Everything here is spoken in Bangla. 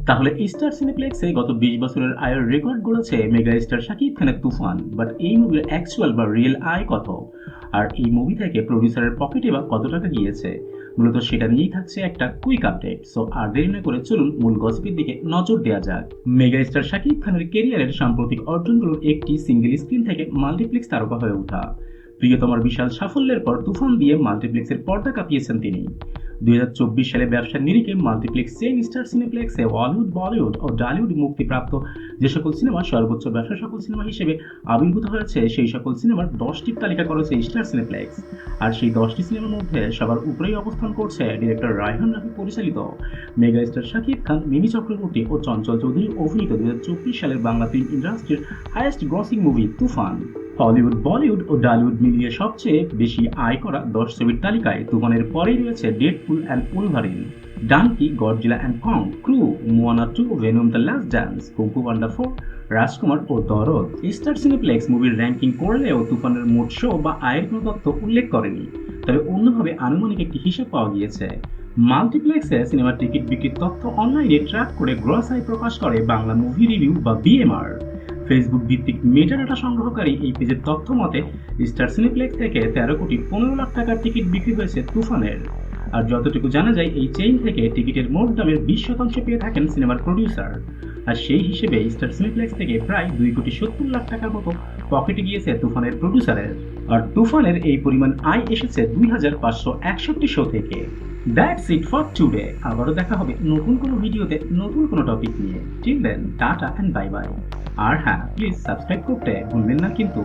তাহলে স্টার সিনেপ্লেক্সে গত 20 বছরের আয়ের রেকর্ড গড়েছে মেগা স্টার শাকিব খানের তুফান। বাট এই মুভির অ্যাকচুয়াল বা রিয়েল আয় কত, আর এই মুভি থেকে প্রডিউসারের পকেটে বা কত টাকা গিয়েছে, মূলত সেটা নিয়েই থাকছে একটা কুইক আপডেট। সো আর দেরি না করে চলুন মূল গসিপের দিকে নজর দেওয়া যাক। মেগা স্টার শাকিব খানের কেরিয়ারের সাম্প্রতিক অর্জনগুলোর একটি সিঙ্গেল স্ক্রিন থেকে মাল্টিপ্লেক্স তারকা হয়ে ওঠা। প্রিয়তমার বিশাল সাফল্যের পর তুফান দিয়ে মাল্টিপ্লেক্সের পর্দা কাঁপিয়েছেন তিনি। 2024 সালে ব্যবসার নিরিখে মাল্টিপ্লেক্স চেইন স্টার সিনেপ্লেক্সে হলিউড, বলিউড ও টলিউড মুক্তিপ্রাপ্ত যে সকল সিনেমা সর্বোচ্চ ব্যবসা সকল সিনেমা হিসেবে আবির্ভূত হয়েছে, সেই সকল সিনেমার 10টির তালিকা করেছে স্টার সিনেপ্লেক্স। আর সেই 10টি সিনেমার মধ্যে সবার উপরেই অবস্থান করছে ডিরেক্টর রায়হান রাফি পরিচালিত মেগা স্টার শাকিব খান, মিমি চক্রবর্তী ও চঞ্চল চৌধুরী অভিনীত 2024 সালের বাংলা ফিল্ম ইন্ডাস্ট্রির হাইয়েস্ট গ্রসিং মুভি তুফান। হলিউড, বলিউড ও টলিউড মিলিয়ে সবচেয়ে বেশি আয় করা 10 ছবির তালিকায় তুফানের পরেই রয়েছে Deadpool and Wolverine, Dunki, Godzilla and Kong, Crew, Moana 2, Venom the last dance, Kung Fu Panda 4, Rajkumar ও দরদ। স্টার সিনেপ্লেক্স মুভির র্যাঙ্কিং করলেও তুফানের মোট শো বা আয়ের কোনো তথ্য উল্লেখ করেনি, তবে অন্যভাবে আনুমানিক একটি হিসাব পাওয়া গিয়েছে। মাল্টিপ্লেক্সে সিনেমার টিকিট বিক্রির তথ্য অনলাইনে ট্র্যাক করে গ্রস আয় প্রকাশ করে বাংলা মুভি রিভিউ বা বিএমআর। ফেসবুক ভিত্তিক মেটাডাটা সংগ্রহকারী এই পেজের তথ্য মতে স্টার সিনেপ্লেক্স থেকে 13,15,00,000 টাকার টিকিট বিক্রি হয়েছে তুফানের। আর যতটুকু জানা যায়, এই চেইন থেকে টিকিটের মোট দামের 20% পেয়ে থাকেন সিনেমার প্রডিউসার। আর সেই হিসেবে স্টার সিনেপ্লেক্স থেকে প্রায় 2,70,00,000 টাকার মতো পকেটে গিয়েছে তুফানের প্রডিউসারের। আর তুফানের এই পরিমাণ আয় এসেছে 2,561 শো থেকে। That's it for today. আবারও দেখা হবে নতুন কোনো ভিডিওতে নতুন কোনো টপিক নিয়ে। Till then, tata and bye bye. আর হ্যাঁ, প্লিজ সাবস্ক্রাইব করতে ভুলবেন না কিন্তু।